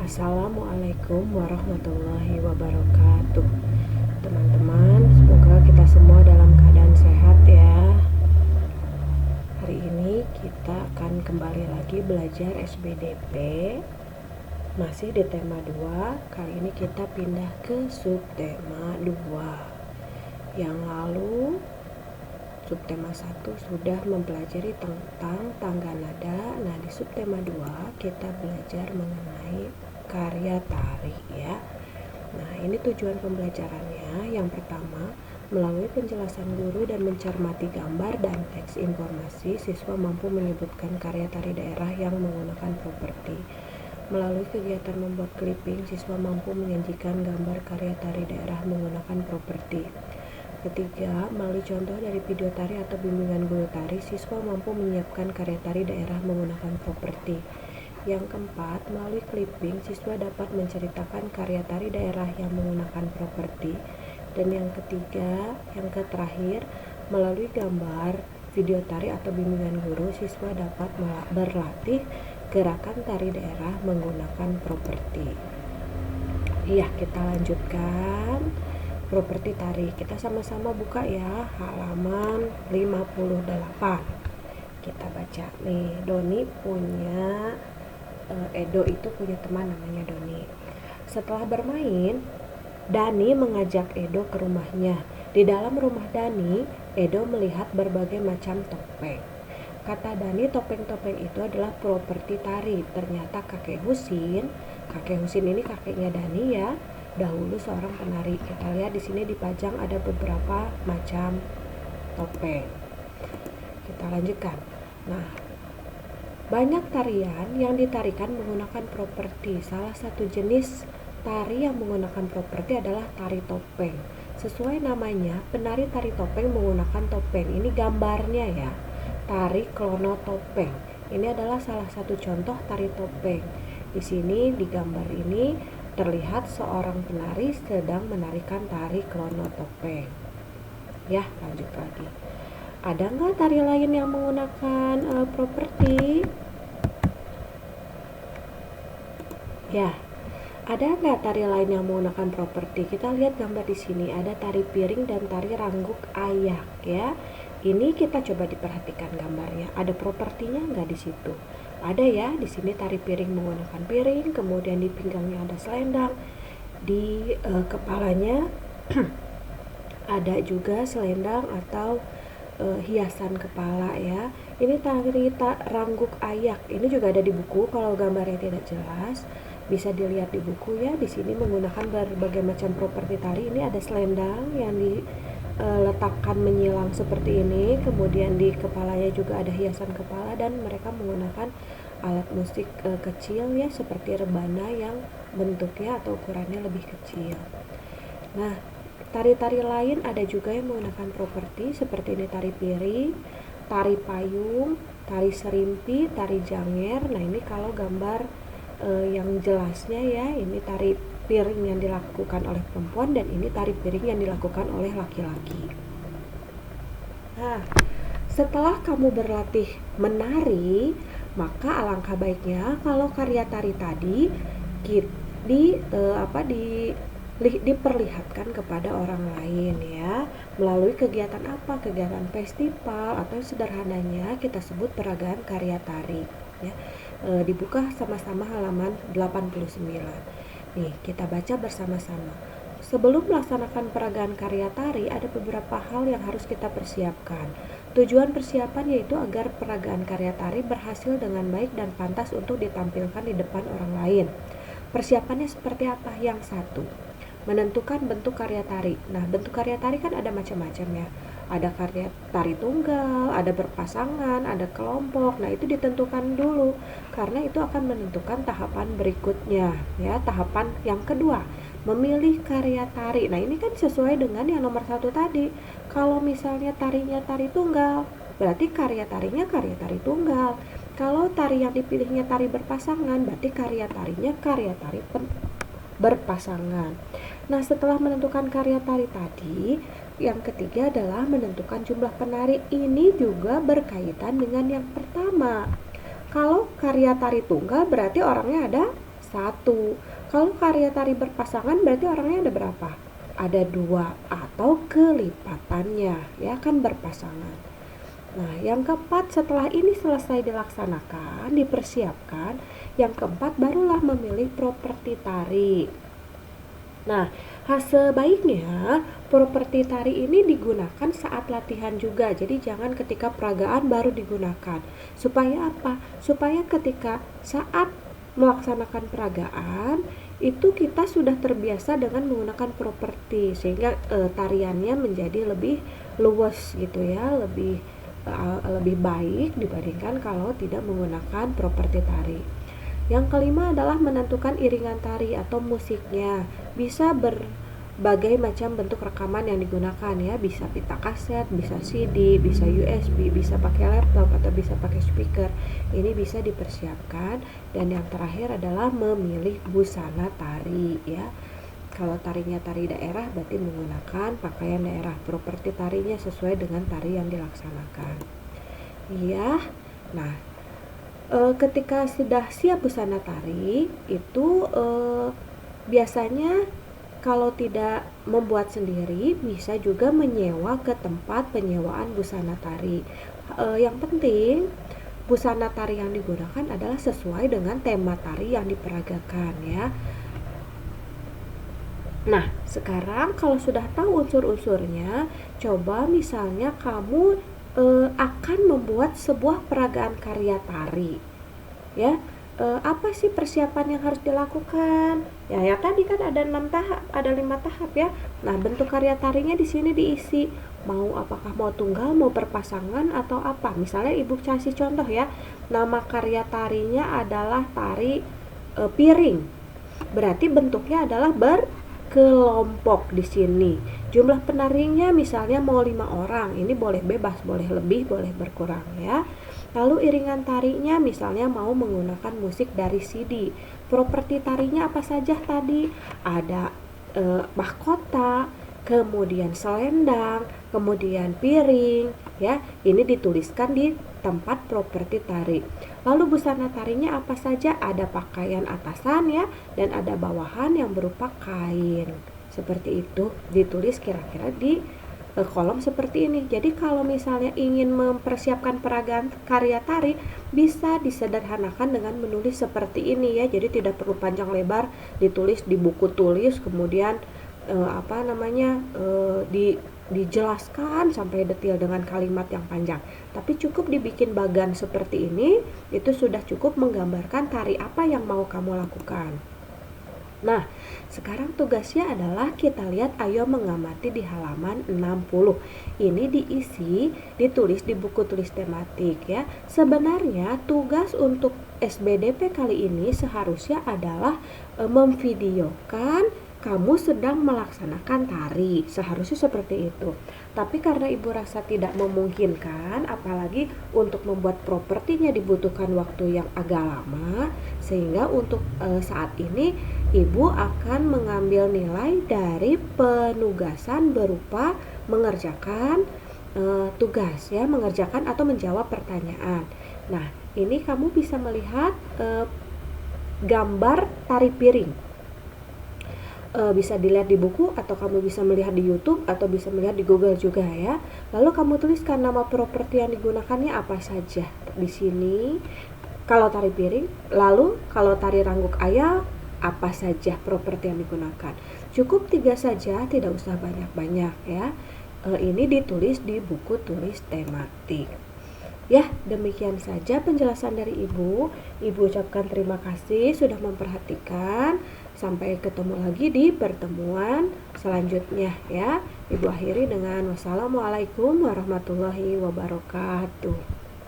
Assalamualaikum warahmatullahi wabarakatuh. Teman-teman, semoga kita semua dalam keadaan sehat ya. Hari ini kita akan kembali lagi belajar SBDP. Masih di tema 2. Kali ini kita pindah ke subtema 2. Yang lalu subtema 1 sudah mempelajari tentang tangga nada. Nah, di subtema 2 kita belajar mengenai karya tari ya. Nah, ini tujuan pembelajarannya. Yang pertama, melalui penjelasan guru dan mencermati gambar dan teks informasi, siswa mampu menyebutkan karya tari daerah yang menggunakan properti. Melalui kegiatan membuat clipping, siswa mampu menyajikan gambar karya tari daerah menggunakan properti. Ketiga, melalui contoh dari video tari atau bimbingan guru tari, siswa mampu menyiapkan karya tari daerah menggunakan properti. Yang keempat, melalui clipping, siswa dapat menceritakan karya tari daerah yang menggunakan properti. Dan yang ketiga, yang terakhir, melalui gambar, video tari atau bimbingan guru, siswa dapat berlatih gerakan tari daerah menggunakan properti. Iya, kita lanjutkan. Properti tari, kita sama-sama buka ya, halaman 58. Kita baca nih, Doni punya Edo itu punya teman namanya Doni. Setelah bermain, Dani mengajak Edo ke rumahnya. Di dalam rumah Dani, Edo melihat berbagai macam topeng. Kata Dani, topeng-topeng itu adalah properti tari. Ternyata kakek Husin ini kakeknya Dani ya, dahulu seorang penari. Kita lihat di sini dipajang ada beberapa macam topeng. Kita lanjutkan. Nah, banyak tarian yang ditarikan menggunakan properti. Salah satu jenis tari yang menggunakan properti adalah tari topeng. Sesuai namanya, penari tari topeng menggunakan topeng. Ini gambarnya ya. Tari klono topeng. Ini adalah salah satu contoh tari topeng. Di sini di gambar ini terlihat seorang penari sedang menarikan tari klono topeng. Ya, lanjut lagi. Ada nggak tari lain yang menggunakan properti? Ya, ada nggak tari lain yang menggunakan properti? Kita lihat gambar di sini. Ada tari piring dan tari rangguk ayak ya. Ini kita coba diperhatikan gambarnya. Ada propertinya nggak di situ? Ada ya, di sini tari piring menggunakan piring, kemudian di pinggangnya ada selendang, di kepalanya ada juga selendang atau hiasan kepala ya. Ini tari rangguk ayak. Ini juga ada di buku. Kalau gambarnya tidak jelas, bisa dilihat di buku ya. Di sini menggunakan berbagai macam properti tari. Ini ada selendang yang diletakkan menyilang seperti ini, kemudian di kepalanya juga ada hiasan kepala, dan mereka menggunakan alat musik kecil ya, seperti rebana yang bentuknya atau ukurannya lebih kecil. Nah, tari-tari lain ada juga yang menggunakan properti seperti ini, tari piring, tari payung, tari serimpi, tari janger. Nah, ini kalau gambar yang jelasnya ya, ini tari piring yang dilakukan oleh perempuan dan ini tari piring yang dilakukan oleh laki-laki. Nah, setelah kamu berlatih menari, maka alangkah baiknya kalau karya tari tadi diperlihatkan kepada orang lain ya, melalui kegiatan apa? Kegiatan festival atau sederhananya kita sebut peragaan karya tari ya. Dibuka sama-sama halaman 89. Nih, kita baca bersama-sama. Sebelum melaksanakan peragaan karya tari, ada beberapa hal yang harus kita persiapkan. Tujuan persiapan yaitu agar peragaan karya tari berhasil dengan baik dan pantas untuk ditampilkan di depan orang lain. Persiapannya seperti apa? Yang satu, menentukan bentuk karya tari. Nah, bentuk karya tari kan ada macam-macam ya. Ada karya tari tunggal, ada berpasangan, ada kelompok. Nah, itu ditentukan dulu karena itu akan menentukan tahapan berikutnya ya. Tahapan yang kedua, memilih karya tari. Nah, ini kan sesuai dengan yang nomor 1 tadi. Kalau misalnya tarinya tari tunggal, berarti karya tarinya karya tari tunggal. Kalau tari yang dipilihnya tari berpasangan, berarti karya tarinya karya tari berpasangan. Nah, setelah menentukan karya tari tadi, yang ketiga adalah menentukan jumlah penari. Ini juga berkaitan dengan yang pertama. Kalau karya tari tunggal berarti orangnya ada satu. Kalau karya tari berpasangan berarti orangnya ada berapa? Ada dua atau kelipatannya, ya kan berpasangan. Nah, yang keempat, setelah ini selesai dilaksanakan, dipersiapkan, yang keempat barulah memilih properti tari. Nah, sebaiknya properti tari ini digunakan saat latihan juga. Jadi jangan ketika peragaan baru digunakan. Supaya apa? Supaya ketika saat melaksanakan peragaan itu kita sudah terbiasa dengan menggunakan properti, sehingga tariannya menjadi lebih luas gitu ya, lebih baik dibandingkan kalau tidak menggunakan properti tari. Yang kelima adalah menentukan iringan tari atau musiknya. Bisa berbagai macam bentuk rekaman yang digunakan ya, bisa pita kaset, bisa CD, bisa USB, bisa pakai laptop atau bisa pakai speaker. Ini bisa dipersiapkan. Dan yang terakhir adalah memilih busana tari ya. Kalau tarinya tari daerah berarti menggunakan pakaian daerah. Properti tarinya sesuai dengan tari yang dilaksanakan. Iya. Nah, ketika sudah siap busana tari itu biasanya kalau tidak membuat sendiri bisa juga menyewa ke tempat penyewaan busana tari. Yang penting busana tari yang digunakan adalah sesuai dengan tema tari yang diperagakan ya. Nah, sekarang kalau sudah tahu unsur-unsurnya, coba misalnya kamu akan membuat sebuah peragaan karya tari. Ya, apa sih persiapan yang harus dilakukan? Ya tadi kan ada 5 tahap ya. Nah, bentuk karya tarinya di sini diisi. Apakah mau tunggal, mau berpasangan atau apa? Misalnya Ibu kasih contoh ya. Nama karya tarinya adalah tari piring. Berarti bentuknya adalah berkelompok di sini. Jumlah penarinya misalnya mau 5 orang. Ini boleh bebas, boleh lebih, boleh berkurang ya. Lalu iringan tarinya misalnya mau menggunakan musik dari CD. Properti tarinya apa saja tadi? Ada mahkota, kemudian selendang, kemudian piring ya. Ini dituliskan di tempat properti tari. Lalu busana tarinya apa saja? Ada pakaian atasan ya, dan ada bawahan yang berupa kain. Seperti itu ditulis kira-kira di kolom seperti ini. Jadi kalau misalnya ingin mempersiapkan peragaan karya tari bisa disederhanakan dengan menulis seperti ini ya. Jadi tidak perlu panjang lebar ditulis di buku tulis, kemudian dijelaskan sampai detail dengan kalimat yang panjang. Tapi cukup dibikin bagan seperti ini, itu sudah cukup menggambarkan tari apa yang mau kamu lakukan. Nah, sekarang tugasnya adalah kita lihat, ayo mengamati di halaman 60. Ini ditulis di buku tulis tematik ya. Sebenarnya tugas untuk SBDP kali ini seharusnya adalah memvideokan kamu sedang melaksanakan tari. Seharusnya seperti itu. Tapi karena Ibu rasa tidak memungkinkan, apalagi untuk membuat propertinya dibutuhkan waktu yang agak lama, sehingga untuk saat ini Ibu akan mengambil nilai dari penugasan berupa mengerjakan tugas ya, mengerjakan atau menjawab pertanyaan. Nah, ini kamu bisa melihat gambar tari piring. Bisa dilihat di buku atau kamu bisa melihat di YouTube atau bisa melihat di Google juga ya. Lalu kamu tuliskan nama properti yang digunakannya apa saja di sini. Kalau tari piring, lalu kalau tari rangguk ayal, apa saja properti yang digunakan. Cukup 3 saja, tidak usah banyak-banyak ya. Ini ditulis di buku tulis tematik. Ya, demikian saja penjelasan dari Ibu. Ibu ucapkan terima kasih sudah memperhatikan. Sampai ketemu lagi di pertemuan selanjutnya ya. Ibu akhiri dengan wassalamualaikum warahmatullahi wabarakatuh.